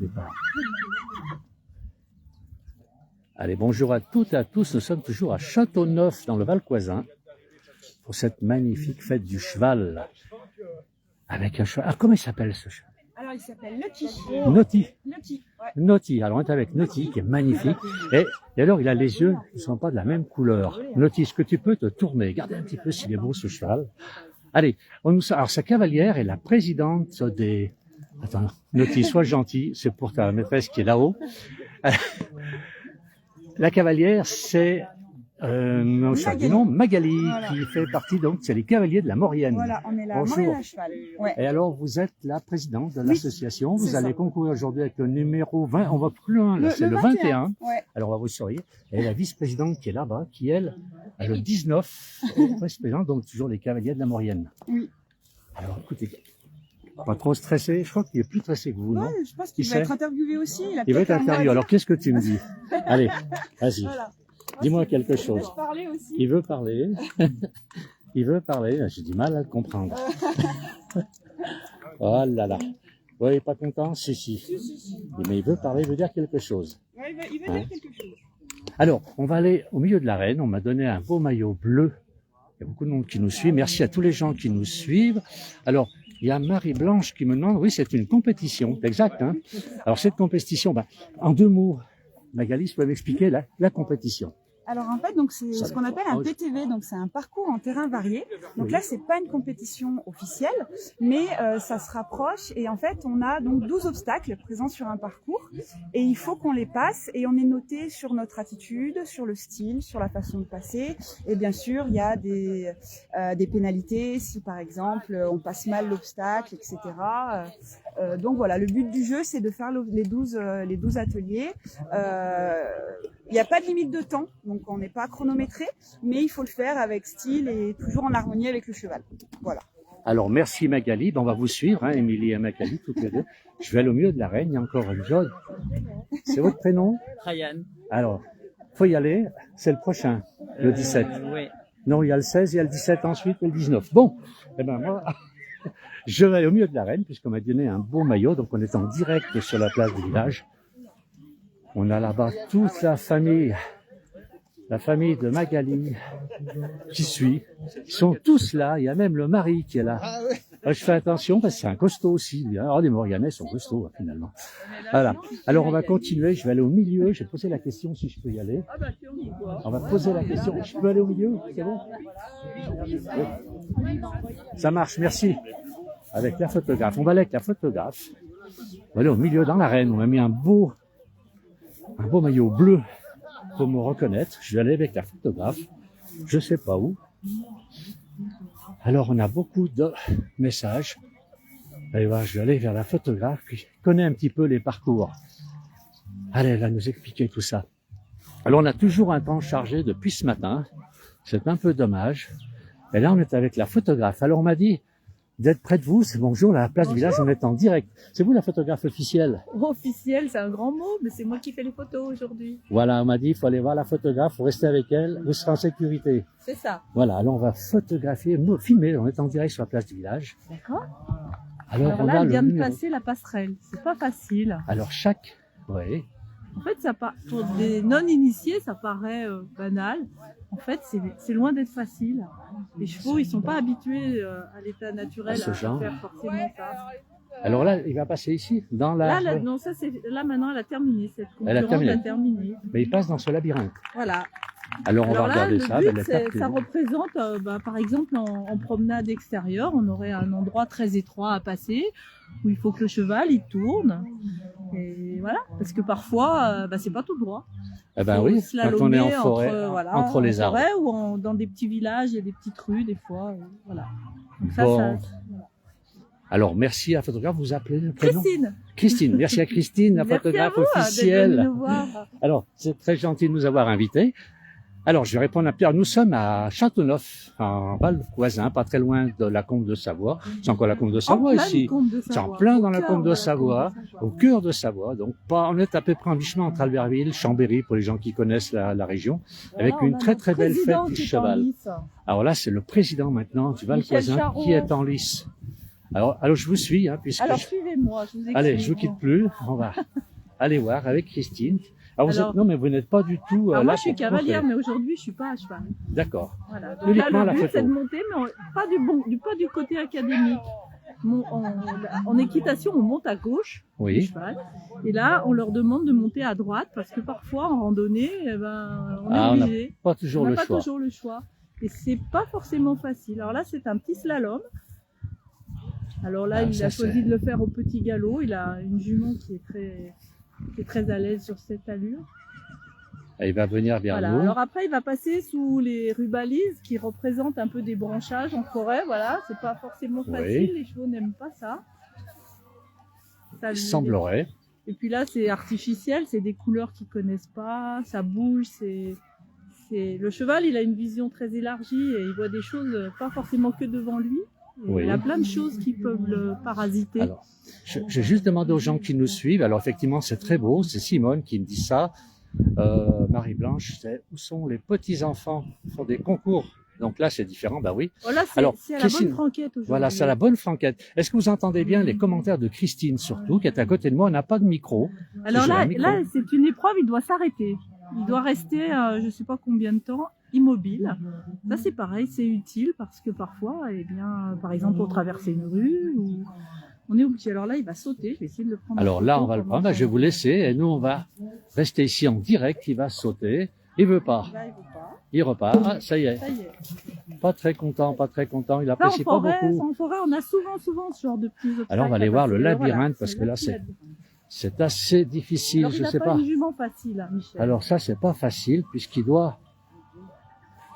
départ. Allez, bonjour à toutes et à tous. Nous sommes toujours à Châteauneuf, dans le Val-Coisin, pour cette magnifique fête du cheval. Avec un cheval. Ah, comment il s'appelle ce cheval? Alors, il s'appelle Lucky. Naughty. Lucky, ouais. Naughty. Alors, on est avec Naughty, qui est magnifique. Et alors, il a les yeux qui ne sont pas de la même couleur. Naughty, est-ce que tu peux te tourner? Regardez un petit peu s'il est beau, ce cheval. Allez, alors, sa cavalière est la présidente des... Attends, Naughty, sois gentil. C'est pour ta maîtresse qui est là-haut. La cavalière, c'est Magali, voilà, qui fait partie, donc, c'est les cavaliers de la Maurienne. Voilà, on est là, bonjour. Maurienne à cheval. Ouais. Et alors, vous êtes la présidente de l'association. Vous allez concourir aujourd'hui avec le numéro 20. On va plus loin, là, c'est le 21. Ouais. Alors, on va vous surveiller. Et la vice-présidente qui est là-bas, qui, elle, a le 19, vice-présidente, donc toujours les cavaliers de la Maurienne. Oui. Alors, écoutez, pas trop stressé. Je crois qu'il est plus stressé que vous, non? Je pense qu'il va être interviewé aussi. Il va être interviewé. Alors, qu'est-ce que tu me dis? Allez, vas-y. Voilà. Dis-moi quelque chose. Parler aussi. Il veut parler. Il veut parler. J'ai du mal à le comprendre. Oh là là. Vous n'êtes pas content? Si. Mais il veut parler, il veut dire quelque chose. Ouais, il veut dire quelque chose. Alors, on va aller au milieu de l'arène. On m'a donné un beau maillot bleu. Il y a beaucoup de monde qui nous suit. Merci à tous les gens qui nous suivent. Alors, il y a Marie-Blanche qui me demande, oui, c'est une compétition. Exact, hein? Alors, cette compétition, en 2 mots, Magali, vous pouvez m'expliquer la compétition? Alors en fait, donc c'est ce qu'on appelle un PTV, donc c'est un parcours en terrain varié. Donc là, c'est pas une compétition officielle, mais ça se rapproche. Et en fait, on a donc 12 obstacles présents sur un parcours, et il faut qu'on les passe. Et on est noté sur notre attitude, sur le style, sur la façon de passer. Et bien sûr, il y a des pénalités si par exemple on passe mal l'obstacle, etc. Donc voilà, le but du jeu, c'est de faire les 12 ateliers. Il n'y a pas de limite de temps, donc on n'est pas chronométré, mais il faut le faire avec style et toujours en harmonie avec le cheval. Voilà. Alors merci Magali, on va vous suivre, hein, Émilie et Magali, toutes les deux. Je vais aller au milieu de l'arène, il y a encore une joie. C'est votre prénom? Ryan. Alors, faut y aller, c'est le prochain, le 17. Oui. Non, il y a le 16, il y a le 17 ensuite et le 19. Bon, eh ben moi, je vais aller au milieu de l'arène, puisqu'on m'a donné un beau maillot, donc on est en direct sur la place du village. On a là-bas toute la famille de Magali qui suit. Ils sont tous là, il y a même le mari qui est là. Je fais attention parce que c'est un costaud aussi. Alors les Mauriennais sont costauds finalement. Voilà. Alors on va continuer, je vais aller au milieu, je vais poser la question si je peux y aller. On va poser la question, je peux aller au milieu? C'est bon? Oui. Ça marche, merci. Avec la photographe, on va aller avec la photographe. On va aller au milieu dans l'arène, on a mis un beau maillot bleu pour me reconnaître. Je vais aller avec la photographe. Je sais pas où. Alors, on a beaucoup de messages. Allez voir, je vais aller vers la photographe qui connaît un petit peu les parcours. Allez, elle va nous expliquer tout ça. Alors, on a toujours un temps chargé depuis ce matin. C'est un peu dommage. Et là, on est avec la photographe. Alors, on m'a dit d'être près de vous, c'est bonjour, la place du village, on est en direct. C'est vous la photographe officielle? Officielle, c'est un grand mot, mais c'est moi qui fais les photos aujourd'hui. Voilà, on m'a dit, il faut aller voir la photographe, il faut rester avec elle, vous serez en sécurité. C'est ça. Voilà, alors on va photographier, filmer, on est en direct sur la place du village. D'accord. Alors on là, a elle vient le de passer la passerelle, c'est pas facile. Alors oui. En fait, pour des non-initiés, ça paraît banal. En fait, c'est loin d'être facile. Les chevaux, ils sont pas habitués à l'état naturel à faire forcément ça. Alors là, il va passer ici, dans la... Non, là maintenant, elle a terminé, cette concurrence a terminé. Mais il passe dans ce labyrinthe. Voilà. Alors on va regarder ça. Ça représente, par exemple, en promenade extérieure, on aurait un endroit très étroit à passer, où il faut que le cheval, il tourne. Et voilà, parce que parfois, c'est pas tout droit. Eh ben oui, quand on est en forêt, entre les arbres. Ou dans des petits villages, il y a des petites rues, des fois. Voilà. Donc voilà. Alors, merci à la photographe, vous appelez le prénom? Christine, merci à Christine, la photographe officielle. Alors, c'est très gentil de nous avoir invités. Alors, je vais répondre à Pierre. Nous sommes à Châteauneuf, en Val-Coisin, pas très loin de la Combe de Savoie. C'est encore la Combe de Savoie ici. C'est en plein dans la Combe de Savoie, au cœur de Savoie. Donc, on est à peu près en mi-chemin entre Albertville, Chambéry, pour les gens qui connaissent la région, avec une très très belle fête du cheval. Alors là, c'est le président maintenant du Val-Coisin qui est en lice. Alors je vous suis, hein, puisque... Alors suivez-moi, je vous explique. Allez, je vous quitte plus. On va aller voir avec Christine. Alors, non, mais vous n'êtes pas du tout alors là moi, je suis pour cavalière, montrer. mais aujourd'hui, je suis pas à cheval. D'accord. Voilà. Donc Uniquement là, la le but, photo. c'est de monter, mais pas du côté académique. En équitation, on monte à gauche du Oui. cheval. Et là, on leur demande de monter à droite parce que parfois, en randonnée, eh ben, on est Ah, on n'a obligé. pas toujours On le n'a pas choix. toujours le choix. Et c'est pas forcément facile. Alors là, c'est un petit slalom. Alors là, Ah, il ça, a choisi c'est- de le faire au petit galop. Il a une jument qui est très à l'aise sur cette allure. Et il va venir vers Voilà. nous. Alors après, il va passer sous les rubalises qui représentent un peu des branchages en forêt. Voilà, c'est pas forcément facile. Oui. Les chevaux n'aiment pas ça. Ça Il lui- semblerait. Et puis là, c'est artificiel, c'est des couleurs qu'ils connaissent pas, ça bouge, le cheval, il a une vision très élargie et il voit des choses pas forcément que devant lui. Et Oui. il a plein de choses qui peuvent le parasiter. Alors, j'ai juste demandé aux gens qui nous suivent. Alors, effectivement, c'est très beau. C'est Simone qui me dit ça. Marie-Blanche, où sont les petits-enfants qui font des concours? Donc là, c'est différent, bah oui. Voilà, Alors, c'est à la Christine, bonne franquette aujourd'hui. Voilà, c'est la bonne franquette. Est-ce que vous entendez bien les commentaires de Christine, surtout, qui est à côté de moi? On n'a pas de micro. Alors J'ai un là, micro. là c'est une épreuve, il doit s'arrêter. Il doit rester, je ne sais pas combien de temps, immobile. Ça, c'est pareil, c'est utile parce que parfois, eh bien, par exemple, pour traverser une rue, on est obligé. Alors là, il va sauter. Je vais essayer de le prendre. en Alors là, photo on va le pendant prendre. Bah, je vais vous laisser. Et nous, on va rester ici en direct. Il va sauter. Il veut pas. Là, il veut pas. Il repart. Ah, ça y est. Ça y est. Pas très content, pas très content. Il Là, apprécie pas beaucoup. en forêt, on a souvent ce genre de petits obstacles. Alors, on va aller à voir le passer. labyrinthe, Voilà, parce que là, le labyrinthe. c'est assez difficile. Alors, Je il n'a sais pas pas. une jument facile, hein, Michel. Alors ça, c'est pas facile, puisqu'il doit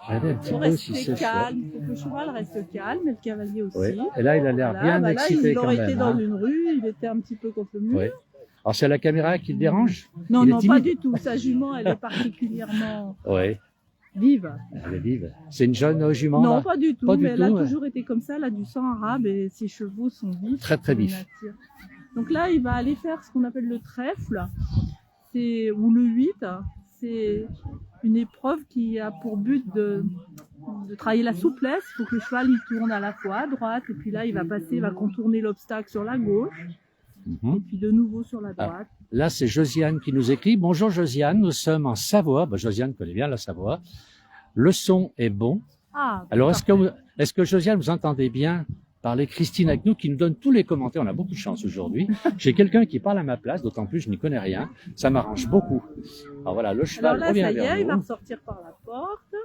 regarder un il petit faut peu si rester c'est calme, il faut que le cheval reste calme, et le cavalier aussi. Oui. Et là, il a l'air Voilà, bien bah là, excité il quand aurait même. été dans hein. une rue, il était un petit peu contre le mur. Oui. Alors, c'est la caméra qui le dérange? Non, Il est non, pas timide du tout. Sa jument, elle est particulièrement Oui, vive. elle est vive. C'est une jeune jument, Non, là? pas du tout. Pas du mais elle a tout, ouais. toujours été comme ça. Elle a du sang arabe et ses chevaux sont vifs. Très, très Comme une vifs. nature. Donc là, il va aller faire ce qu'on appelle le trèfle, ou le 8. C'est une épreuve qui a pour but de travailler la souplesse. Il faut que le cheval il tourne à la fois à droite, et puis là, il va passer, il va contourner l'obstacle sur la gauche, Mhm. et puis de nouveau sur la droite. Là, c'est Josiane qui nous écrit. Bonjour Josiane, nous sommes en Savoie. Bah, Josiane connaît bien la Savoie. Le son est bon. Ah, Alors, parfait. est-ce que Josiane, vous entendez bien parler Christine avec nous, qui nous donne tous les commentaires? On a beaucoup de chance aujourd'hui. J'ai quelqu'un qui parle à ma place, d'autant plus je n'y connais rien. Ça m'arrange beaucoup. Alors voilà, le Alors cheval là, revient ça y vers est, il va nous. ressortir par la porte.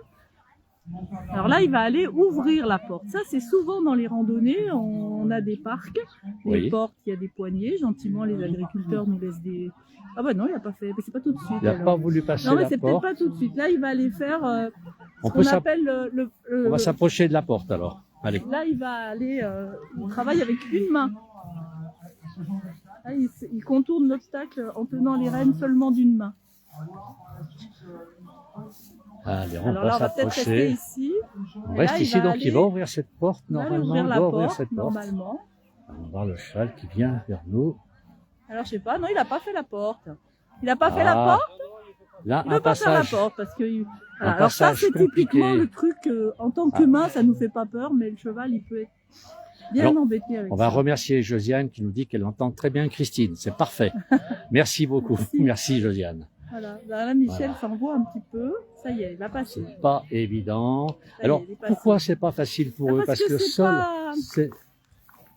Alors là, il va aller ouvrir la porte. Ça, c'est souvent dans les randonnées, on a des parcs, les Oui. portes, il y a des poignées. Gentiment, les agriculteurs nous laissent des... Ah bah non, il n'a pas fait, mais c'est pas tout de suite. Il n'a alors. pas voulu passer Non, mais la c'est peut-être porte. pas tout de suite. Là, il va aller faire On ce peut qu'on s'app- appelle On va s'approcher de la porte alors. Allez. Là, il va aller... il travaille avec une main. Là, il contourne l'obstacle en tenant les rênes seulement d'une main. Allez, on Alors va là, on va peut-être rester s'approcher. ici. On Et reste là, ici, donc il aller- va ouvrir cette porte. Il va aller Normalement, ouvrir il la doit ouvrir porte, cette porte. normalement. On va voir le cheval qui vient vers nous. Alors, je sais pas, non, il n'a pas fait la porte. Il n'a pas fait la Ah, porte, Là, il un veut pas faire la passage. porte parce que. Voilà. Un Alors, ça, passage c'est typiquement compliqué. le truc, en tant qu'humain, ça nous fait pas peur, mais le cheval, il peut être bien Alors, embêté avec On ça. va remercier Josiane qui nous dit qu'elle entend très bien Christine. C'est parfait. Merci beaucoup. Merci Josiane. Voilà. Là, Michel Voilà. s'envoie un petit peu. Ça y est, il va passer. C'est pas évident. Ça y est, Alors, il est passé. pourquoi c'est pas facile pour Ah, eux? parce Parce que le c'est sol, pas- c'est...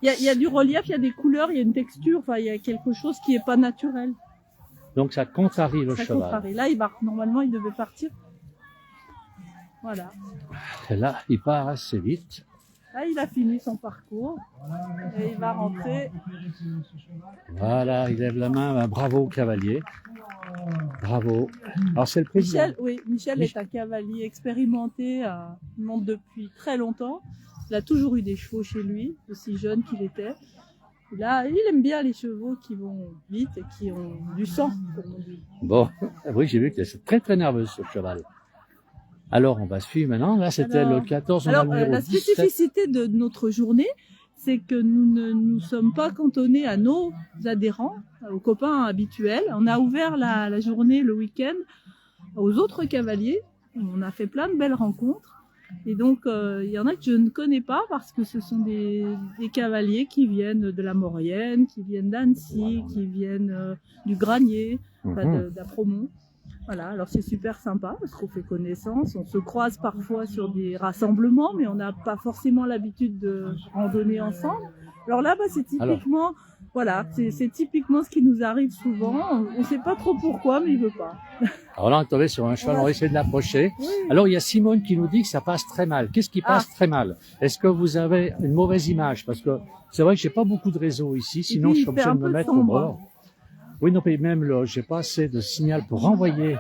Il y a du relief, il y a des couleurs, il y a une texture, enfin, il y a quelque chose qui est pas naturel. Donc ça contrarie le Ça cheval. contrarie. Là, normalement, il devait partir. Voilà. Et là, il part assez vite. Là, il a fini son parcours et il va rentrer. Voilà, il lève la main. Ben, bravo au cavalier. Bravo. Alors c'est le président. Michel est un cavalier expérimenté, il monte depuis très longtemps. Il a toujours eu des chevaux chez lui, aussi jeune qu'il était. Et là, il aime bien les chevaux qui vont vite et qui ont du sang, comme on dit. Bon, oui, j'ai vu que c'est très très nerveux ce cheval. Alors, on va suivre maintenant. Là, c'était Alors- le 14, on a Alors, le numéro la 17. spécificité de notre journée, c'est que nous ne nous sommes pas cantonnés à nos adhérents, aux copains habituels. On a ouvert la journée, le week-end, aux autres cavaliers. On a fait plein de belles rencontres. Et donc, il y en a que je ne connais pas parce que ce sont des cavaliers qui viennent de la Maurienne, qui viennent d'Annecy, qui viennent du Granier, d'Apromont. Voilà, alors c'est super sympa parce qu'on fait connaissance, on se croise parfois sur des rassemblements, mais on n'a pas forcément l'habitude de randonner ensemble. Alors là, c'est typiquement, voilà, c'est typiquement ce qui nous arrive souvent. On ne sait pas trop pourquoi, mais il veut pas. Alors là, on est tombé sur un cheval, on va essayer de l'approcher. Oui. Alors, il y a Simone qui nous dit que ça passe très mal. Qu'est-ce qui passe très mal? Est-ce que vous avez une mauvaise image? Parce que c'est vrai que j'ai pas beaucoup de réseau ici, sinon je suis obligé de me mettre au bord. Oui, non, mais même là, j'ai pas assez de signal pour renvoyer.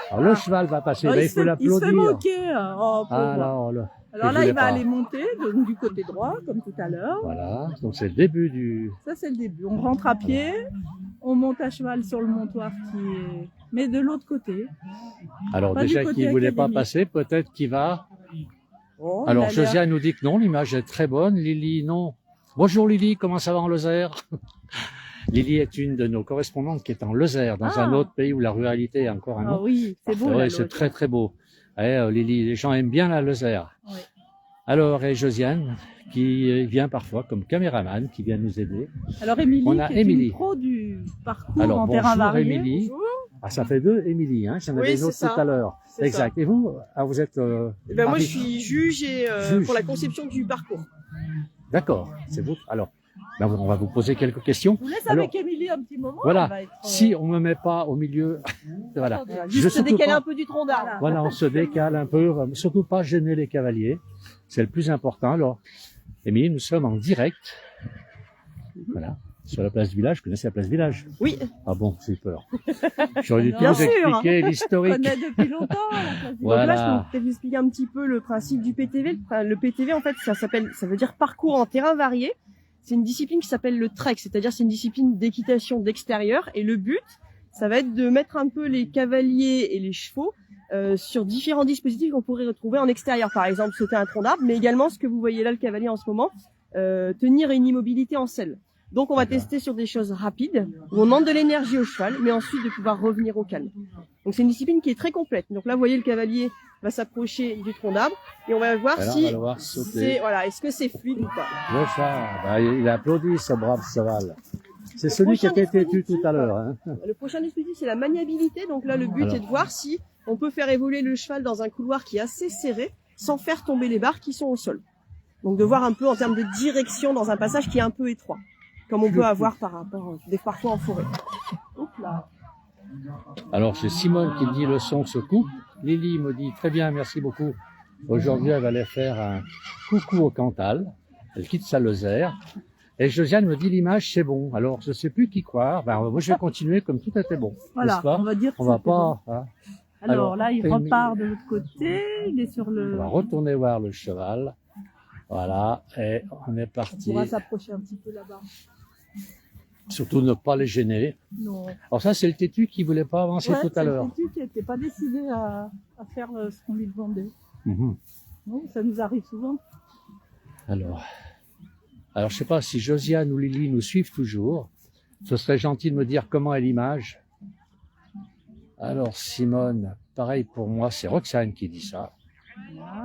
Alors, le cheval va passer, là, il faut l'applaudir. Il se fait moquer. Oh, alors là, il va aller monter du côté droit, comme tout à l'heure. Voilà, donc c'est le début du... Ça, c'est le début. On rentre à pied, on monte à cheval sur le montoir mais de l'autre côté. Alors, déjà qu'il ne voulait pas passer, peut-être qu'il va... Oh, alors, Josiane nous dit que non, l'image est très bonne. Lily, non. Bonjour Lily, comment ça va en Lozère? Lily est une de nos correspondantes qui est en Lozère, dans un autre pays où la ruralité est encore un autre. Ah oui, c'est beau. Oui, c'est très très beau. Lily, les gens aiment bien la Lozère. Oui. Alors, et Josiane, qui vient parfois comme caméraman, qui vient nous aider. Alors, Émilie, on a qui est une pro du parcours en terrain varié. Émilie. Ah, ça fait deux Émilie, hein. J'en avais une autre tout à l'heure. Exact. Ça. Et vous, vous êtes... moi, je suis juge et pour la conception du parcours. D'accord, c'est vous. Alors, on va vous poser quelques questions. Je vous laisse avec Émilie un petit moment. Voilà, si on ne me met pas au milieu, voilà. Juste se décaler un peu du tronc d'arbre. Voilà, on se décale un peu, surtout pas gêner les cavaliers. C'est le plus important. Alors, Émilie, nous sommes en direct. Voilà, sur la place du village. Vous connaissez la place du village? Oui. Ah bon, j'ai peur. J'aurais dû tout vous expliquer l'historique. On connaît depuis longtemps la place du village. Donc là, je peux peut-être vous expliquer un petit peu le principe du PTV. Le PTV, en fait, ça veut dire parcours en terrain varié. C'est une discipline qui s'appelle le trek, c'est-à-dire c'est une discipline d'équitation d'extérieur. Et le but, ça va être de mettre un peu les cavaliers et les chevaux sur différents dispositifs qu'on pourrait retrouver en extérieur. Par exemple, sauter un tronc d'arbre, mais également ce que vous voyez là, le cavalier en ce moment, tenir une immobilité en selle. Donc on va tester sur des choses rapides, où on demande de l'énergie au cheval, mais ensuite de pouvoir revenir au calme. Donc c'est une discipline qui est très complète. Donc là, vous voyez, le cavalier va s'approcher du tronc d'arbre et on va voir si est-ce que c'est fluide ou pas. Le cheval, il applaudit ce brave cheval. C'est celui qui était têtu tout à l'heure. Hein. Le prochain dispositif, c'est la maniabilité. Donc là, le but est de voir si on peut faire évoluer le cheval dans un couloir qui est assez serré, sans faire tomber les barres qui sont au sol. Donc de voir un peu en termes de direction dans un passage qui est un peu étroit, comme on peut avoir par rapport des parcours en forêt. Hop là. Alors c'est Simone qui me dit le son se coupe. Lily me dit très bien, merci beaucoup. Aujourd'hui, elle va aller faire un coucou au Cantal. Elle quitte sa Lozère. Et Josiane me dit l'image c'est bon. Alors je sais plus qui croire. Moi je vais continuer comme tout était bon. Voilà, on va dire que on va pas. Bon. Hein. Alors là, il repart de l'autre côté. Il est sur le. On va retourner voir le cheval. Voilà, et on est parti. On va s'approcher un petit peu là-bas. Surtout ne pas les gêner. Non. Alors ça, c'est le têtu qui voulait pas avancer tout à l'heure. C'est le têtu qui n'était pas décidé à faire ce qu'on lui demandait. Non, ça nous arrive souvent. Alors, je sais pas si Josiane ou Lily nous suivent toujours. Ce serait gentil de me dire comment est l'image. Alors Simone, pareil pour moi, c'est Roxane qui dit ça.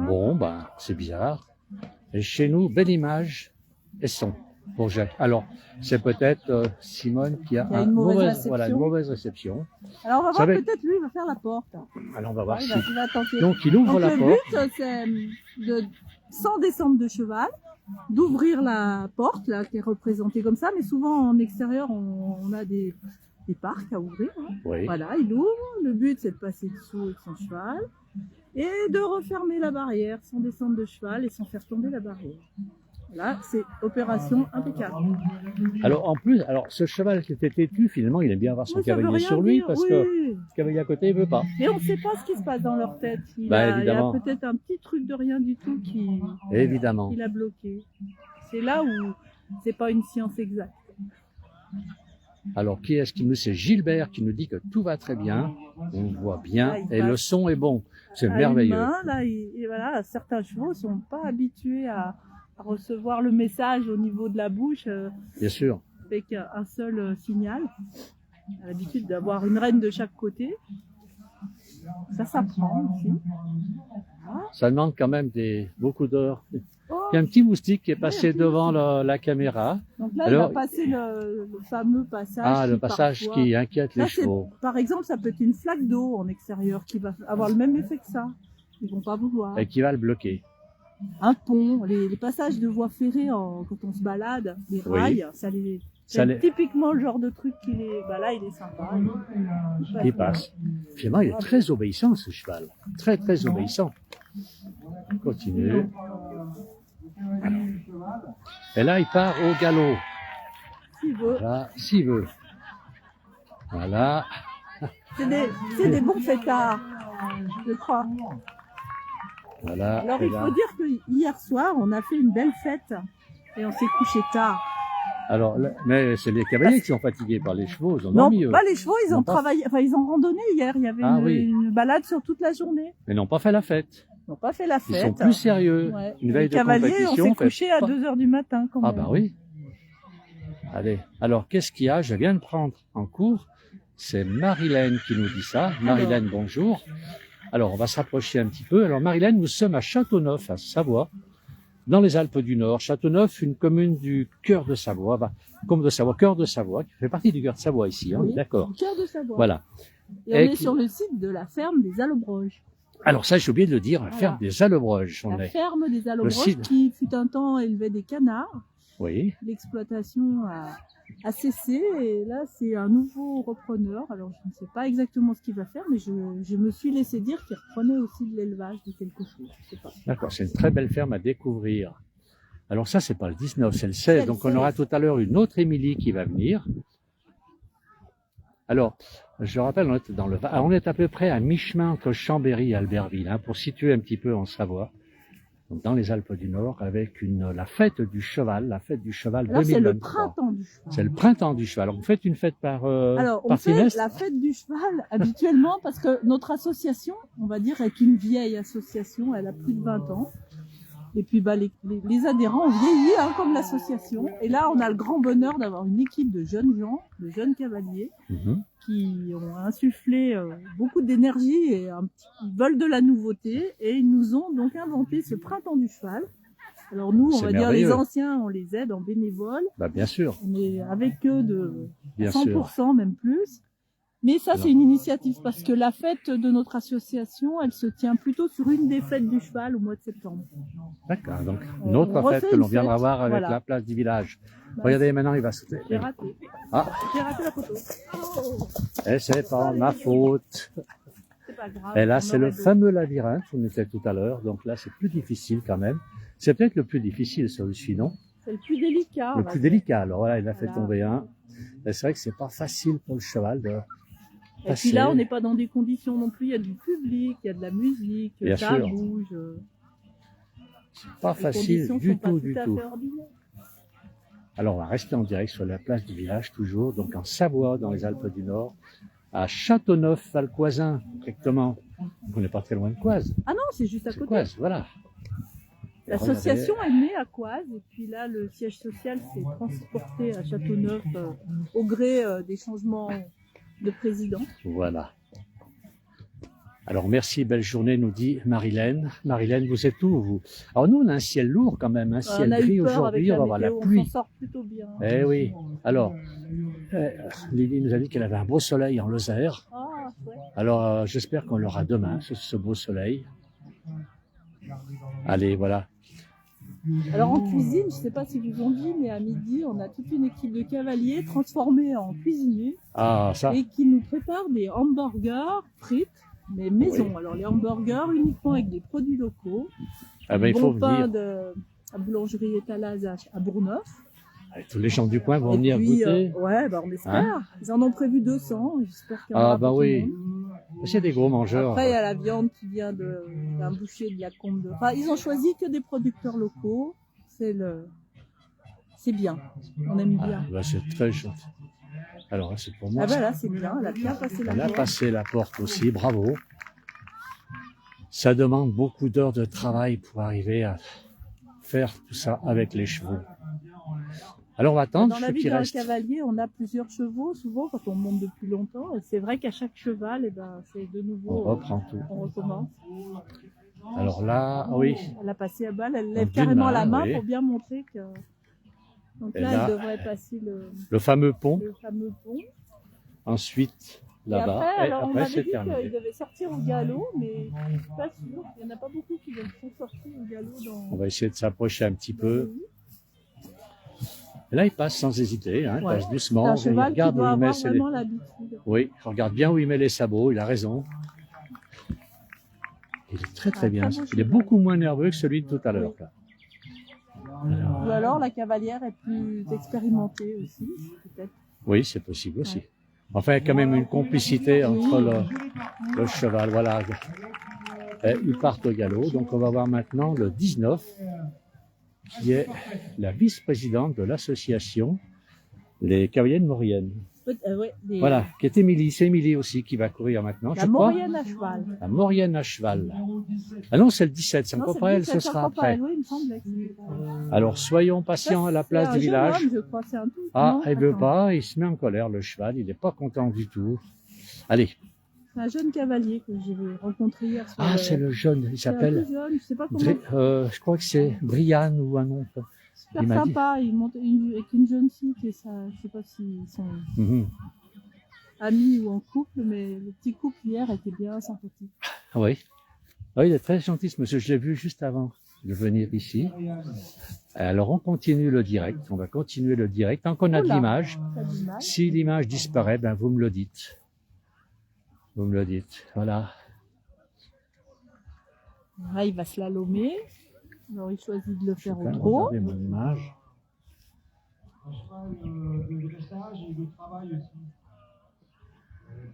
Bon, c'est bizarre. Et chez nous, belle image et son. Pour Jacques. Alors, c'est peut-être Simone qui a une mauvaise réception. Alors, on va voir, peut-être lui, il va faire la porte. Alors, on va voir il va tenter. Donc, il ouvre la porte. Le but, c'est sans descendre de cheval, d'ouvrir la porte, là, qui est représentée comme ça. Mais souvent, en extérieur, on a des parcs à ouvrir. Hein. Oui. Voilà, il ouvre. Le but, c'est de passer dessous avec son cheval et de refermer la barrière sans descendre de cheval et sans faire tomber la barrière. Là, c'est opération impeccable. Alors, en plus, ce cheval qui était têtu, finalement, il aime bien avoir son cavalier sur lui parce que le cavalier à côté, il veut pas. Mais on ne sait pas ce qui se passe dans leur tête. Il y a peut-être un petit truc de rien du tout qui l'a bloqué. C'est là où c'est pas une science exacte. Alors, qui est-ce qui nous... C'est Gilbert qui nous dit que tout va très bien, on voit bien, et le son est bon. C'est merveilleux. Voilà, certains chevaux ne sont pas habitués à recevoir le message au niveau de la bouche. Bien sûr. Avec un seul signal. On a l'habitude d'avoir une reine de chaque côté. Ça s'apprend aussi. Ça demande quand même beaucoup d'heures. Oh, Il y a un petit moustique qui est passé un petit devant la caméra. donc là, Alors- il va passer le fameux passage. Ah, le qui, passage parfois- qui inquiète les Là, c'est- chevaux. Par exemple, ça peut être une flaque d'eau en extérieur qui va avoir le même effet que ça. Ils vont pas vouloir. Et qui va le bloquer. Un pont, les passages de voies ferrées quand on se balade, les Oui. rails, Ça c'est les- typiquement le genre de truc qui est. Bah là, il est sympa. Il passe. Finalement, il est très obéissant, ce cheval. Très, très obéissant. Continue. Et là, il part au galop. S'il veut. Là, s'il veut. Voilà. C'est des bons fêtards, je crois. Voilà. Alors, Et il là. faut dire que hier soir, on a fait une belle fête et on s'est couché tard. Alors, là, mais c'est les cavaliers qui sont fatigués par les chevaux. Ils ont Non, dormi, eux. pas les chevaux, ils Non, ont pas- travaillé, enfin, ils ont randonné hier. Il y avait Ah oui. une balade sur toute la journée. Mais n'ont pas fait la fête. Ils n'ont pas fait la Ils fête. sont plus sérieux. Ouais. Une veille Les de cavaliers, on compétition. s'est fait couché à pas- 2 heures du matin quand Ah même. bah oui. Allez. Alors, qu'est-ce qu'il y a? Je viens de prendre en cours. C'est Marilène qui nous dit ça. Marilène, bonjour. Alors, on va se rapprocher un petit peu. Alors, Marilène, nous sommes à Châteauneuf, à Savoie, dans les Alpes du Nord. Châteauneuf, une commune du cœur de Savoie, comme de Savoie, cœur de Savoie, qui fait partie du cœur de Savoie ici, hein, Oui, d'accord. au cœur de Savoie. Voilà. Et on Et est qui- sur le site de la ferme des Allobroges. Alors ça, j'ai oublié de le dire, la Voilà. ferme des Allobroges, on La est. ferme des Allobroges site. qui fut un temps élevait des canards. Oui. L'exploitation a cessé et là c'est un nouveau repreneur. Alors je ne sais pas exactement ce qu'il va faire, mais je me suis laissé dire qu'il reprenait aussi de l'élevage de quelque chose. Je sais pas. D'accord, c'est une très belle ferme à découvrir. Alors ça, c'est pas le 19, c'est le 16. C'est le Donc on aura tout à l'heure une autre Émilie qui va venir. Alors, je rappelle, on est à peu près à mi-chemin entre Chambéry et Albertville, hein, pour situer un petit peu en Savoie, donc dans les Alpes du Nord, avec la fête du cheval, Alors c'est 2023. le printemps du cheval. C'est le printemps du cheval. Alors, vous faites une fête par Alors, on par fait trimestre? la fête du cheval habituellement parce que notre association, on va dire, est une vieille association, elle a plus de 20 ans. Et puis, bah, les adhérents ont vieilli, hein, comme l'association. Et là, on a le grand bonheur d'avoir une équipe de jeunes gens, de jeunes cavaliers, Mhm. qui ont insufflé beaucoup d'énergie et ils veulent de la nouveauté. Et ils nous ont donc inventé ce printemps du cheval. Alors nous, on C'est va dire les merveilleux. anciens, on les aide en bénévole. Bah, bien sûr, On est avec eux de bien sûr. 100%, même plus. Mais ça, c'est une initiative parce que la fête de notre association, elle se tient plutôt sur une des fêtes du cheval au mois de septembre. D'accord, donc On une autre refait fête que une l'on viendra fête, voir avec voilà. la place du village. Bah, Regardez, maintenant il va sauter. J'ai raté. Ah. J'ai raté la photo. Et c'est pas ma faute. C'est pas grave. Et là, on c'est le aurait d'autres. fameux labyrinthe où on était tout à l'heure. Donc là, c'est plus difficile quand même. C'est peut-être le plus difficile, celui-ci, non? C'est le plus délicat. on Le va plus dire. délicat. Alors voilà, il a fait Voilà. tomber un. Et c'est vrai que c'est pas facile pour le cheval de Et passer. puis là, on n'est pas dans des conditions non plus. Il y a du public, il y a de la musique, Bien ça sûr. bouge. Pas Les facile conditions du sont pas tout, du à tout. fait ordinaires. Alors, on va rester en direct sur la place du village, toujours, donc en Savoie, dans les Alpes du Nord, à Châteauneuf-Valcoisin, exactement. On n'est pas très loin de Coise. Ah non, c'est juste à C'est côté. Coise, voilà. L'association est née à Coise et puis là le siège social s'est transporté à Châteauneuf au gré des changements de président. Voilà. Alors, merci, belle journée, nous dit Marilène. Marilène, vous êtes où, vous? Alors, nous, on a un ciel lourd quand même, un ciel On a gris eu peur avec aujourd'hui, on va avoir la météo, on pluie. s'en sort plutôt bien. Eh oui. Alors, Lily nous a dit qu'elle avait un beau soleil en Lozère. Ah, ouais. Alors, j'espère qu'on l'aura demain, ce beau soleil. Allez, voilà. Alors en cuisine, je ne sais pas si vous ont dit, mais à midi, on a toute une équipe de cavaliers transformés en cuisiniers Ah, ça. et qui nous préparent des hamburgers frites, mais maison. Alors les hamburgers uniquement avec des produits locaux. Ah ben, il faut Bon pain venir. de la boulangerie étalage à Bourgneuf. Tous les gens du coin vont Et venir puis, goûter. ouais, bah on espère. Ils en ont prévu 200. J'espère qu'il y en Ah, aura bah pour tout le oui. monde. C'est des gros mangeurs. Après, il y a la viande qui vient d'un boucher de la Combe de. Enfin, ils ont choisi que des producteurs locaux. C'est bien. On aime Ah, bien. bah, c'est très gentil. Alors, c'est pour moi. Ah bah là, c'est bien. Elle a bien passé la Elle a porte. passé la porte aussi, bravo. Ça demande beaucoup d'heures de travail pour arriver à faire tout ça avec les chevaux. Alors on va attendre Dans la ce vie qui d'un reste. cavalier, on a plusieurs chevaux, souvent quand on monte depuis longtemps. Et c'est vrai qu'à chaque cheval, eh ben, c'est de On nouveau. reprend tout. On recommence. Alors là, ah oui, Elle a passé à balle, elle Donc, lève d'une carrément main, la main oui. pour bien montrer que... Donc Et là, là, elle devrait passer le fameux pont. le fameux pont. Ensuite, Et là-bas. après, Et alors on après, m'avait c'est dit qu'il terminé. devait sortir au galop, mais je suis pas sûre. Il n'y en a pas beaucoup qui sont sortis au galop On dans... va essayer de s'approcher un petit dans peu. le lit. Et là, il passe sans hésiter, hein, il Ouais. passe C'est doucement. un Il cheval qui regarde où doit il met avoir ses... vraiment l'habitude. Oui, il regarde bien où il met les sabots, il a raison. Il est très très Un bien. très beau Il est cheval. beaucoup moins nerveux que celui de tout à l'heure. là. Ou alors la cavalière est plus expérimentée aussi, peut-être. Oui, c'est possible aussi. Enfin, il y a quand même une complicité entre le cheval. Voilà. Et ils partent au galop. Donc, on va voir maintenant le 19, qui est la vice-présidente de l'association Les Cavaliers de Maurienne. Ouais, Voilà, qui est Émilie. C'est Émilie aussi qui va courir maintenant, La je crois. Maurienne à cheval. La Maurienne à cheval. Ah non, c'est le 17, c'est Non, encore c'est pas le elle, 17, ce c'est sera encore pas après. elle, oui, il me semblait que c'était- Alors, soyons patients à la place C'est du un jeune village. homme, je crois, c'est un tout. Ah, Non, il veut attends. pas, il se met en colère, le cheval, il n'est pas content du tout. Allez. C'est un jeune cavalier que j'ai rencontré hier sur Ah, c'est le jeune, il c'est un s'appelle, tout jeune, je sais pas comment. je crois que c'est Brian ou un nom. Super il m'a dit. sympa, il monte avec une jeune fille qui est ça, je sais pas s'ils sont Mhm. amis ou en couple, mais le petit couple hier était bien sympathique. Ah oui. Ah, il est très gentil ce monsieur, je l'ai vu juste avant de venir ici. Alors on continue le direct, on va continuer le direct. Tant qu'on a de Oula. l'image, Ça a du mal. si l'image disparaît, ben vous me le dites. Vous me le dites, voilà. Là, il va slalomer. Alors, il choisit de le Je vais faire quand au même trot. regarder mon image. Le dressage et le travail aussi.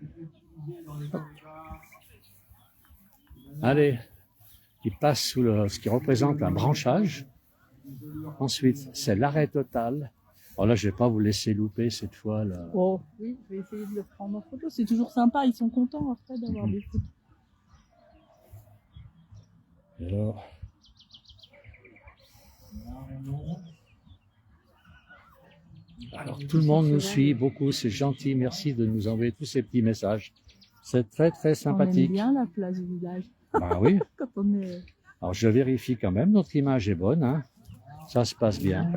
Utilisé dans les Allez, il passe sous ce qui représente un branchage. Ensuite, c'est l'arrêt total. Alors là, je vais pas vous laisser louper cette fois. Là. Oh, oui, je vais essayer de le prendre en photo. C'est toujours sympa, ils sont contents après d'avoir des photos. Alors, tout le monde nous suit beaucoup, c'est gentil. Merci de nous envoyer tous ces petits messages. C'est très très On aime sympathique. bien la place du village. Ah oui. Quand on est... Alors je vérifie quand même, notre image est bonne, hein. Ça se passe bien.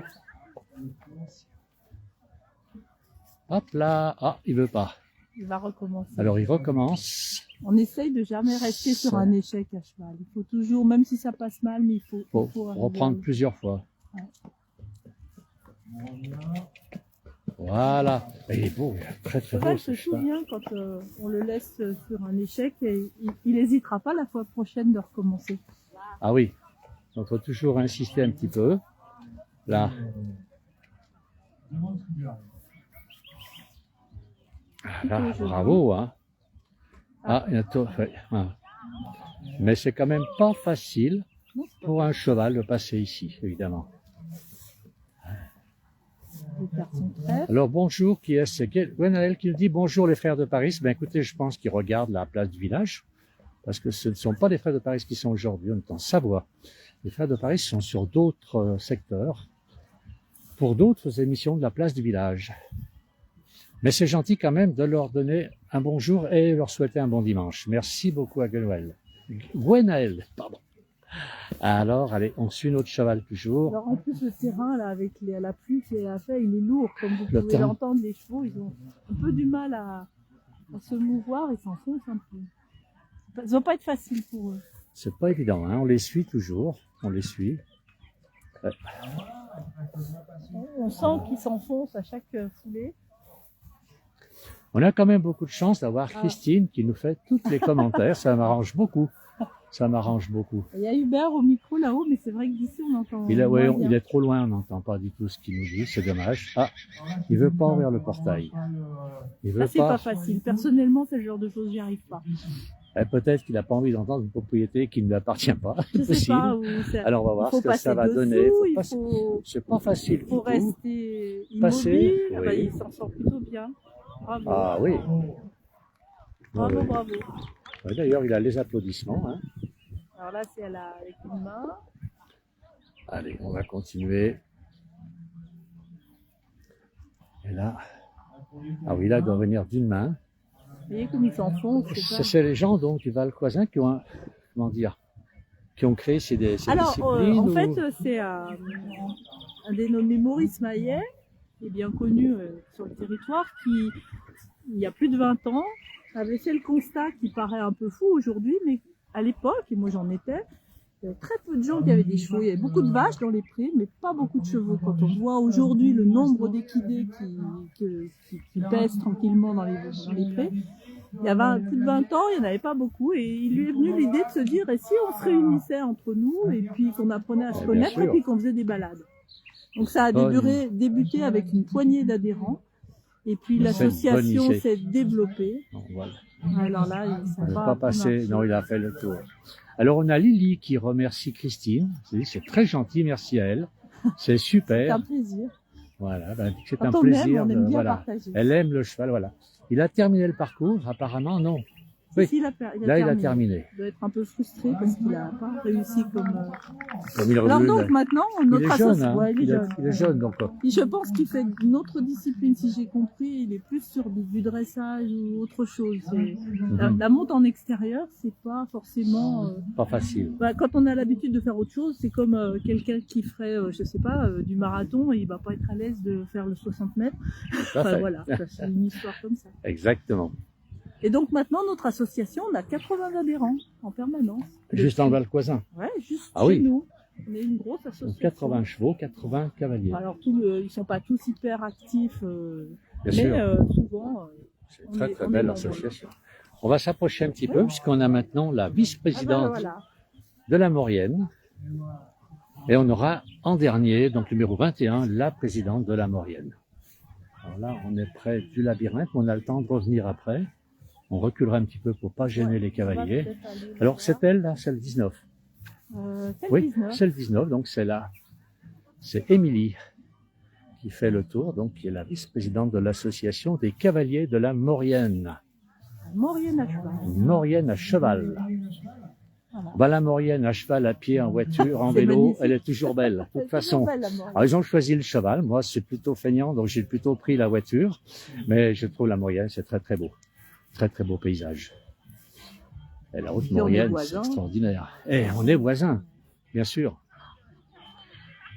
Hop là, ah, il veut pas. Il va recommencer. Alors il recommence. On essaye de jamais rester sur un échec à cheval. Il faut toujours, même si ça passe mal, mais il faut arriver Reprendre à- plusieurs fois. Ouais. Voilà. Il est beau, très Le très beau cheval ce se cheval. souvient quand on le laisse sur un échec et il n'hésitera pas la fois prochaine de recommencer. Ah oui. Donc il faut toujours insister un petit peu. Là. Là, bravo, hein. Ah, il y a tout fait. Ah. Mais c'est quand même pas facile Non, c'est pas pour un cheval de passer ici, évidemment. de faire son trèfle. Alors bonjour, qui est ce Gwenaël qui nous dit bonjour les frères de Paris. Ben écoutez, je pense qu'ils regardent la place du village, parce que ce ne sont pas les frères de Paris qui sont aujourd'hui, on est en Savoie. Les frères de Paris sont sur d'autres secteurs, pour d'autres émissions de la place du village. Mais c'est gentil quand même de leur donner un bonjour et leur souhaiter un bon dimanche. Merci beaucoup à Gwenaël, pardon. Alors, allez, on suit notre cheval toujours. Alors en plus le terrain là avec la pluie qu'il a fait, il est lourd comme vous Le pouvez terrain. l'entendre. Les chevaux, ils ont un peu du mal à se mouvoir, ils s'enfoncent un peu. Ça va pas être facile pour eux. C'est pas évident, hein. On les suit toujours, on les suit. On sent qu'ils s'enfoncent à chaque foulée. On a quand même beaucoup de chance d'avoir Christine qui nous fait tous les commentaires. Ça m'arrange beaucoup. Ça m'arrange beaucoup. Il y a Hubert au micro là-haut, mais c'est vrai que d'ici on entend. Il est, moins bien. il est trop loin, on n'entend pas du tout ce qu'il nous dit. C'est dommage. Ah, il veut pas ouvrir le portail. Il veut Ça c'est pas facile. Personnellement, c'est le genre de choses j'y arrive pas. Eh, peut-être qu'il n'a pas envie d'entendre une propriété qui ne lui appartient pas. Je C'est sais pas possible. où c'est. Alors on va voir Il faut ce que ça passer va dessous, donner. il faut C'est pas facile du tout. rester Passer, immobile. Ah bah, oui. il s'en sort plutôt bien. Bravo. Ah oui. Bravo, Ouais. bravo. Ouais, d'ailleurs, il a les applaudissements. Hein. Alors là, c'est avec une main. Allez, on va continuer. Et là, ah oui, là, il doit venir d'une main. Vous voyez comme ils s'enfoncent, c'est ça. C'est les gens donc du Val Coisin qui ont un, comment dire, qui ont créé ces Alors, disciplines en ou- fait, c'est un dénommé Maurice Maillet, qui est bien connu sur le territoire, qui, il y a plus de 20 ans, avait fait le constat qui paraît un peu fou aujourd'hui, mais à l'époque, et moi j'en étais, il y avait très peu de gens qui avaient des chevaux. Il y avait beaucoup de vaches dans les prés, mais pas beaucoup de chevaux. Quand on voit aujourd'hui le nombre d'équidés qui pèsent tranquillement dans les prés, il y avait plus de 20 ans, il n'y en avait pas beaucoup, et il lui est venu l'idée de se dire, et si on se réunissait entre nous, et puis qu'on apprenait à se Bien connaître, sûr. et puis qu'on faisait des balades. Donc ça a débuté avec une poignée d'adhérents, et puis C'est une l'association bonne idée. s'est développée. Bon, voilà. Alors là, ça On ne n'a pas passer. marché. Non, il a fait le tour. Alors, on a Lily qui remercie Christine. C'est très gentil, merci à elle. C'est C'est super. un plaisir. Voilà, ben, c'est Quand un on plaisir. aime, on aime bien voilà. partager. Elle aime le cheval, voilà. Il a terminé le parcours, apparemment, non. Si, Oui. si, Là, il a terminé. Il doit être un peu frustré parce qu'il n'a pas réussi comme... Comme il Alors revient, donc maintenant, il notre est jeune, association... hein. Ouais, il est jeune. Il est jeune, donc. Et je pense qu'il fait une autre discipline, si j'ai compris. Il est plus sur du dressage ou autre chose. La monte en extérieur, c'est pas forcément... Pas facile. Quand on a l'habitude de faire autre chose, c'est comme quelqu'un qui ferait, je sais pas, du marathon et il va pas être à l'aise de faire le 60 mètres. Tout à Enfin fait. voilà, c'est une histoire comme ça. Exactement. Et donc maintenant, notre association, on a 80 adhérents en permanence. Juste en Valcoisin. Ouais, juste Ah chez oui. nous. On est une grosse Donc, association. 80 chevaux, 80 cavaliers. Alors, ils sont pas tous hyper actifs, Bien mais sûr. souvent... C'est on une très est- très on est belle nombreux. association. On va s'approcher un petit peu puisqu'on a maintenant la vice-présidente voilà. de la Maurienne. Et on aura en dernier, donc numéro 21, la présidente de la Maurienne. Alors là, on est près du labyrinthe, mais on a le temps de revenir après. On reculera un petit peu pour pas gêner les On va cavaliers. peut-être aller Alors voir. c'est elle, là, c'est le 19. C'est le Oui, 19. c'est le 19, donc c'est là. C'est Émilie qui fait le tour, donc qui est la vice-présidente de l'association des cavaliers de la Maurienne. Maurienne à cheval. Maurienne à cheval. Voilà. Bah, la Maurienne à cheval, à pied, en voiture, en C'est vélo, magnifique. elle est toujours belle. De C'est toute façon. toujours belle, la Maurienne. Alors, ils ont choisi le cheval. Moi, c'est plutôt feignant, donc j'ai plutôt pris la voiture. Mais je trouve la Maurienne, c'est très, très beau. Très, très beau paysage. Et la route Puis on est Maurienne, c'est voisins. extraordinaire. Et on est voisins, bien sûr.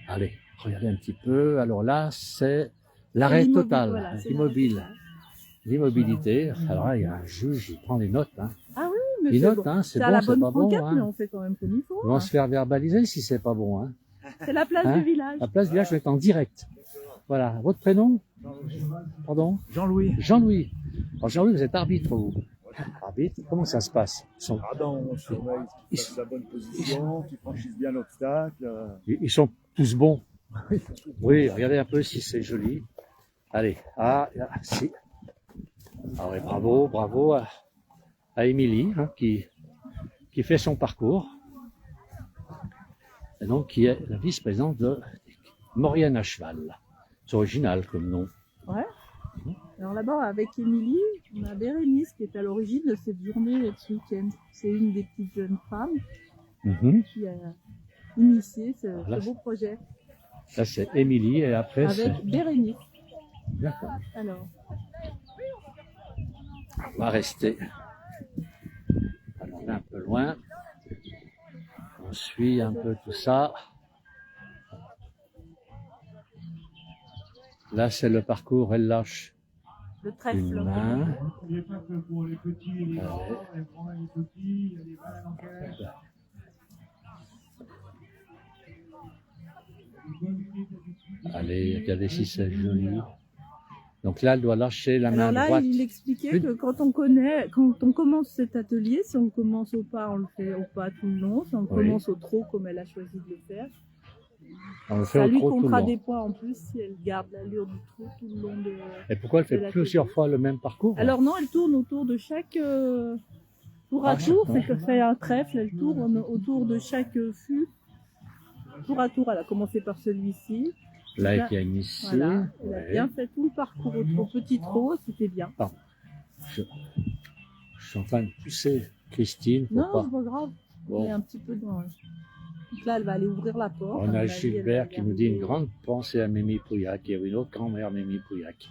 Allez, regardez un petit peu. Alors là, c'est l'arrêt L'immobile, total, voilà, c'est l'immobile, l'arrêt l'immobilité. Alors là, il y a un juge, il prend des notes. Hein. Ah oui, mais Il c'est note, bon. hein, c'est C'est à bon, la c'est bonne pas bon. franquette, mais Hein. on fait quand même comme il faut. Ils vont hein. se faire verbaliser si c'est pas bon. Hein. C'est la place Hein du village. La place du village, je vais être en direct. Voilà. Votre prénom? Pardon? Jean-Louis. Jean-Louis. Alors Jean-Louis, vous êtes arbitre, vous. Arbitre, comment ça se passe? On surveille qu'ils fassent la bonne position, qu'ils franchissent bien l'obstacle. Ils sont tous bons. Oui, regardez un peu si c'est joli. Allez, si. Ah ouais, bravo à Émilie, hein, qui fait son parcours. Et donc, qui est la vice-présidente de Maurienne à cheval. C'est original comme nom. Ouais. Alors là-bas, avec Émilie, on a Bérénice qui est à l'origine de cette journée et de ce week-end. C'est une des petites jeunes femmes Mhm. qui a initié Là, ce beau projet Ça, c'est Émilie, et après, c'est... avec Bérénice. D'accord. Alors, On va rester. Alors, on est un peu loin. On suit un peu tout ça. Là, c'est le parcours, elle lâche le une trèfle. main. N'oubliez pas que pour les petits et les grands, les grands et les petits, il y a des balles en caisse. Allez, regardez si c'est joli. Donc là, elle doit lâcher la main Alors là, droite. il expliquait Plus- que quand on commence cet atelier, si on commence au pas, on le fait au pas tout le long. Si on Oui. commence au trot, comme elle a choisi de le faire, On le fait ça au lui trot tout le comptera long. des points en plus si elle garde l'allure du trot tout le long de... Et pourquoi elle de fait l'atelier. plusieurs fois le même parcours? Alors non, elle tourne autour de chaque... tour à Ah, tour, d'accord. c'est que fait un trèfle, elle tourne autour de chaque fût. Tour à tour, elle a commencé par celui-ci. Là, Là, il y a une ici. Voilà, elle a Ouais. bien fait tout le parcours au petit trot, c'était bien. Je suis en train de pousser Christine pour Non, pas. c'est pas grave. On Bon. est un petit peu dans... Donc là, elle va aller ouvrir la porte. On À mon a avis, Gilbert elle qui va nous dit une arriver. grande pensée à Mimi Pouillac et une autre grand-mère Mimi Pouillac.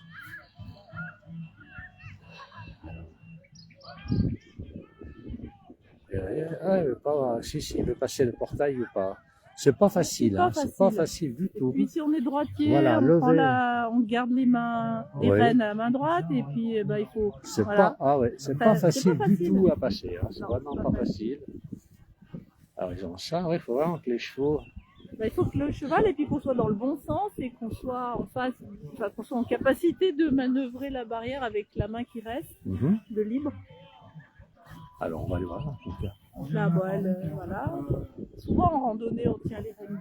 il veut pas, si, il veut passer le portail ou pas. C'est pas facile, pas hein, c'est pas facile. facile du Et tout. puis si on est droitier, Voilà, on garde les mains, les Ouais. rênes à la main droite, et puis il faut. C'est voilà. pas, ah ouais, c'est Enfin, pas c'est facile pas du facile. tout à passer, hein, c'est Non, vraiment c'est pas pas facile. Alors ils ont ça, ouais, il faut vraiment que les chevaux. Il faut que le cheval, et puis qu'on soit dans le bon sens et qu'on soit en face, enfin, qu'on soit en capacité de manœuvrer la barrière avec la main qui reste, de libre. Alors on va aller voir. Donc, Donc là, bon, voilà. Souvent en randonnée, on tient les rênes.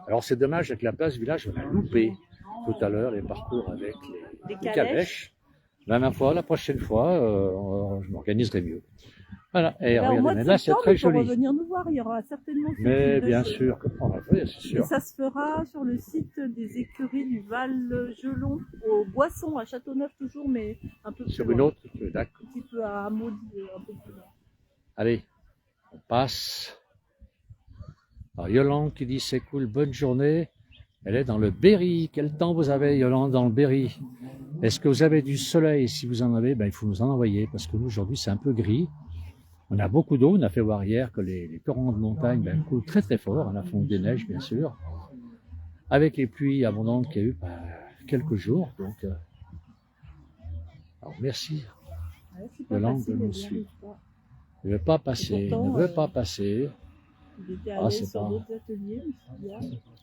alors c'est dommage avec la place village, on a loupé tout à l'heure les parcours avec les calèches. La prochaine fois, je m'organiserai mieux. Voilà, et Là, au mois regardez, de mais là c'est septembre, très il faut joli. revenir nous voir, il y aura certainement ce Mais type de bien choses. sûr, oui, c'est Et sûr. ça se fera sur le site des écuries du Val-Gelon, au Boisson, à Châteauneuf toujours, mais un peu plus Sur loin. une autre, d'accord. Un petit peu à Maudit, un peu plus loin. Allez, on passe. Alors Yolande qui dit c'est cool, bonne journée. Elle est dans le Berry. Quel temps vous avez, Yolande, dans le Berry? Est-ce que vous avez du soleil? Si vous en avez, ben, il faut nous en envoyer parce que nous, aujourd'hui, c'est un peu gris. On a beaucoup d'eau. On a fait voir hier que les torrents de montagne ben, coulent très très fort. On a fondu des neiges, bien sûr. Avec les pluies abondantes qu'il y a eu quelques jours. Donc, alors merci, Ouais, c'est pas Yolande, facile, de nous elle suivre. arrive pas. Il ne veut pas passer, il pourtant, ne veut pas passer. Il était Ah, allé c'est sur pas- d'autres ateliers, mais c'est bien.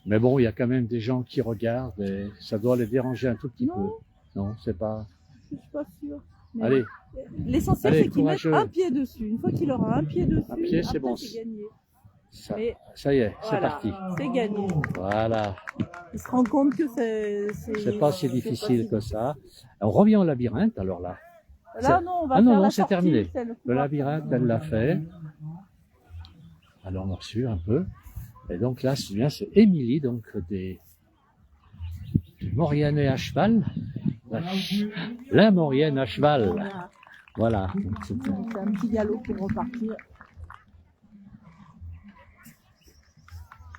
Mais bon, il y a quand même des gens qui regardent et ça doit les déranger un tout petit Non. peu. Non, c'est pas. Je suis pas sûre. Mais Allez, l'essentiel, Allez, c'est qu'il mette courageux. un pied dessus. Une fois qu'il aura un pied dessus, Un pied, c'est après, bon. c'est gagné. ça, Mais ça y est, c'est voilà, parti. c'est gagné. Voilà. Il se rend compte que C'est pas si difficile pas que ça. On revient au labyrinthe, alors là. si- Là, non, on va Ah non, faire non, la c'est sortie, terminé. c'est Le couloir. labyrinthe, elle l'a fait. Alors, on a reçu un peu. Et donc là, c'est bien, c'est Émilie, donc du Mauriennais à cheval. La Maurienne à cheval. Voilà. Voilà. Donc, c'est- C'est un petit galop pour repartir.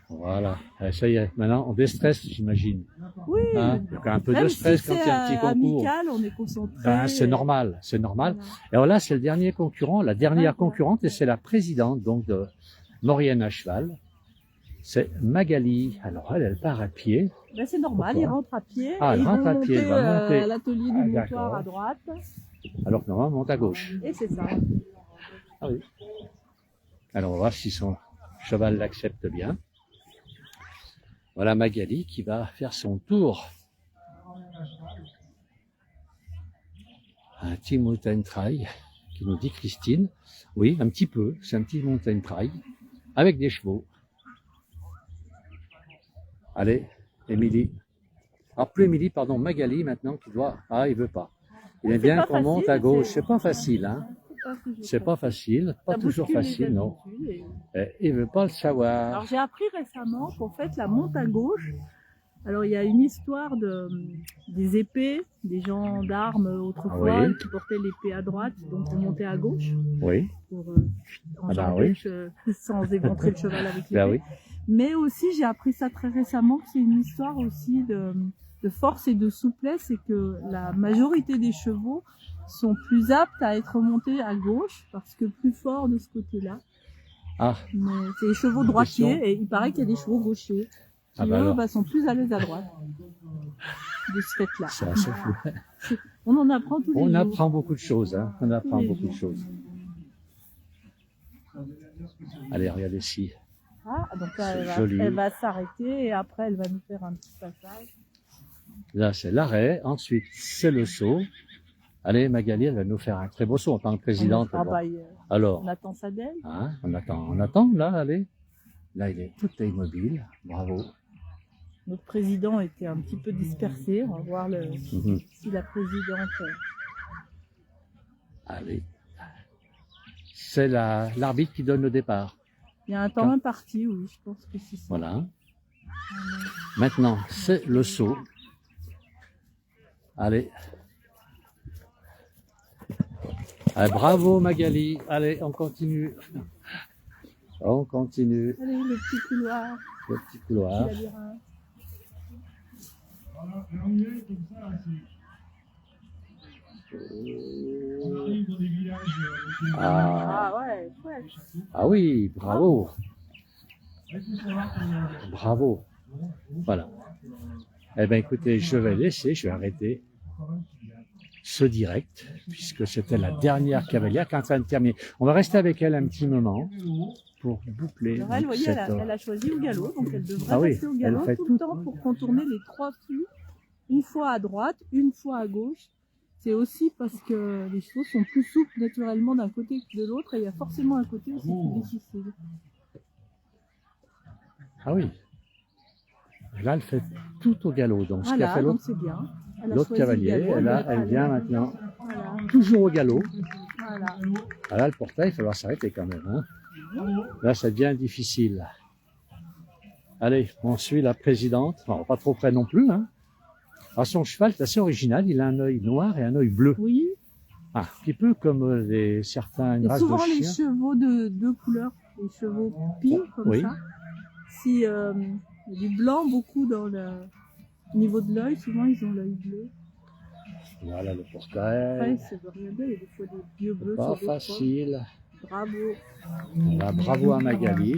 Voilà. Et ça y est, maintenant, on déstresse, j'imagine. Oui. Hein, il y a quand même un peu Même de stress si quand il y a un petit c'est concours. amical, on est concentré. Ben, c'est normal, c'est normal. Voilà. Et alors là, c'est le dernier concurrent, la dernière Ah, concurrente, et c'est la présidente donc de Maurienne à cheval. C'est Magali. Alors elle part à pied. Ben, c'est normal, Pourquoi il rentre à pied. Ah, et elle ils rentre vont à pied, elle monter, va monter. à l'atelier Ah, du d'accord. montoir à droite. Alors que normalement, on monte à gauche. Et c'est ça. Ah oui. Alors on va voir si son cheval l'accepte bien. Voilà Magali qui va faire son tour. Un petit mountain trail, qui nous dit Christine. Oui, un petit peu, c'est un petit mountain trail, avec des chevaux. Allez, Émilie. Ah, plus Émilie, pardon, Magali maintenant qui doit. Ah, il veut pas. Il aime C'est bien pas qu'on monte facile, à gauche. c'est- C'est pas facile, hein. C'est pas facile, pas Ça toujours bouscule les facile, non. habitudes Il veut pas le Alors savoir. j'ai appris récemment qu'en fait la monte à gauche, alors il y a une histoire des épées, des gendarmes autrefois Oui. qui portaient l'épée à droite, donc on montait à gauche Oui, pour Ah bah enjamber oui. sans éventrer le cheval avec l'épée. ben oui. Mais aussi j'ai appris ça très récemment que c'est une histoire aussi de force et de souplesse et que la majorité des chevaux sont plus aptes à être montés à gauche parce que plus forts de ce côté-là. Ah, Mais c'est les chevaux Une question. droitiers et il paraît qu'il y a des chevaux gauchers qui Ah bah eux alors. sont plus à l'aise à droite de ce fait-là. c'est assez fou. On en apprend tous les On jours. apprend beaucoup de choses, hein. On apprend Tous les beaucoup de jours. choses. Allez, regardez ici. Ah, donc là, C'est joli. elle va s'arrêter et après elle va nous faire un petit passage. Là, c'est l'arrêt. Ensuite, c'est le saut. Allez, Magali, elle va nous faire un très beau saut en tant que présidente. Ah Bon. bah, Alors, on attend ça d'elle. hein, on attend, là, allez. Là, il est tout immobile. Bravo. Notre président était un petit peu dispersé. On va voir Mhm. si la présidente. Allez. C'est l'arbitre qui donne le départ. Il y a un temps imparti, oui, je pense que c'est ça. Voilà. Maintenant, c'est le saut. Allez. Allez, bravo Magali. Allez, on continue. On continue Allez, le petit couloir, le petit le couloir. petit labyrinthe. L'arrivée, comme ça, c'est. On arrive dans des villages Ah, ouais, chouette. ah oui, bravo. Bravo. Voilà. Eh bien, écoutez, je vais arrêter ce direct, puisque c'était la dernière cavalière qui est en train de terminer. On va rester avec elle un petit moment pour boucler Alors elle, vous voyez, cette... elle a choisi au galop, donc elle devrait Ah oui, rester au elle galop fait tout tout- le temps pour contourner les 3 flux, une fois à droite, une fois à gauche. C'est aussi parce que les chevaux sont plus souples naturellement d'un côté que de l'autre, et il y a forcément un côté aussi plus difficile. Ah oui. Et là, elle fait tout au galop. Donc, ce qu'a Voilà, fait donc l'autre c'est bien. Elle a l'autre choisi le cavalier, galop, elle vient maintenant Voilà, toujours au galop. voilà. Ah là, le portail, il va falloir s'arrêter quand même. Hein. Là, ça devient difficile. Allez, on suit la présidente. Enfin, pas trop près non plus. Hein. Alors, son cheval est assez original. Il a un œil noir et un œil bleu. Oui, Ah, un petit peu comme certaines et races de souvent les chiens. chevaux de deux couleurs, les chevaux pink comme Oui. ça. Si il y a du blanc beaucoup dans le au niveau de l'œil, souvent ils ont l'œil bleu. Voilà le Après, portail. ça veut rien dire, il y a des fois des yeux bleus Pas sur d'autres facile. fois. Bravo. Voilà, bravo à Magali.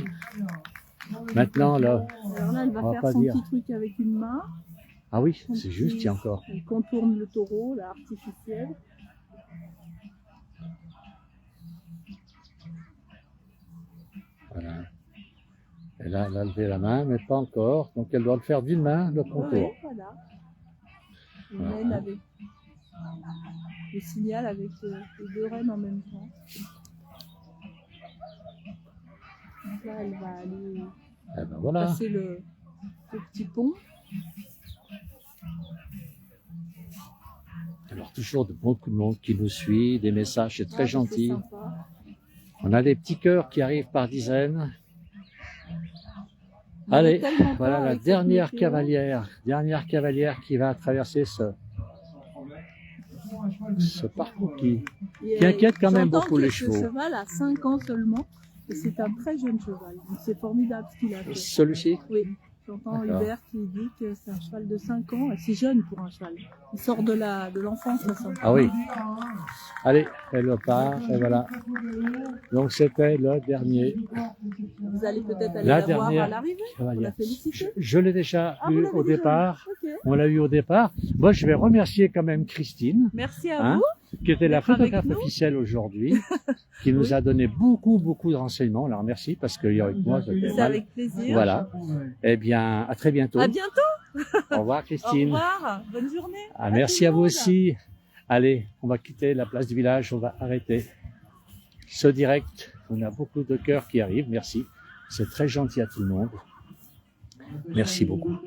Maintenant, là, Alors là, elle va On va faire pas son dire. petit truc avec une main. ah oui, Son c'est petit- juste, il y a encore. Elle contourne le taureau, là, artificiel. Voilà. Et là, elle a levé la main, mais pas encore. Donc, elle doit le faire d'une main, le contour. Oui, voilà. Une Voilà. laine avec le signal avec les deux rênes en même temps. Donc là, elle va aller Eh ben voilà. passer le petit pont. Alors, toujours beaucoup de monde qui nous suit, des messages, c'est très Ah, gentil. c'est sympa. On a des petits cœurs qui arrivent par dizaines. On Allez, est tellement voilà fort la avec cette dernière météo. cavalière qui va traverser ce parcours qui inquiète quand même J'entends beaucoup que les ce chevaux. cheval a 5 ans seulement et c'est un très jeune cheval. Donc c'est formidable ce qu'il a fait. Celui-ci. Oui, j'entends D'accord. Hubert qui dit que c'est un cheval de 5 ans. C'est jeune pour un cheval. Il sort de l'enfance, ça sent. Ah oui. Allez, elle part, et voilà. Donc c'était le dernier Vous allez peut-être aller La la voir dernière à l'arrivée pour la cavalière. féliciter. Je l'ai déjà Ah, vous eu l'avez au déjà départ. vu. Ok. On l'a eu au départ. Moi, je vais remercier quand même Christine, Merci à hein, vous. qui était la d'être avec photographe nous. officielle aujourd'hui, qui nous Oui. a donné beaucoup de renseignements. Alors merci parce qu'il y a avec moi, ça fait C'est mal. avec plaisir. Voilà. Eh bien, à très bientôt. À bientôt. Au revoir Au Christine. revoir. Bonne journée. Ah, merci à tout le vous monde. aussi. Allez, on va quitter la place du village, on va arrêter ce direct. On a beaucoup de cœurs qui arrivent, merci. C'est très gentil à tout le monde. Merci beaucoup.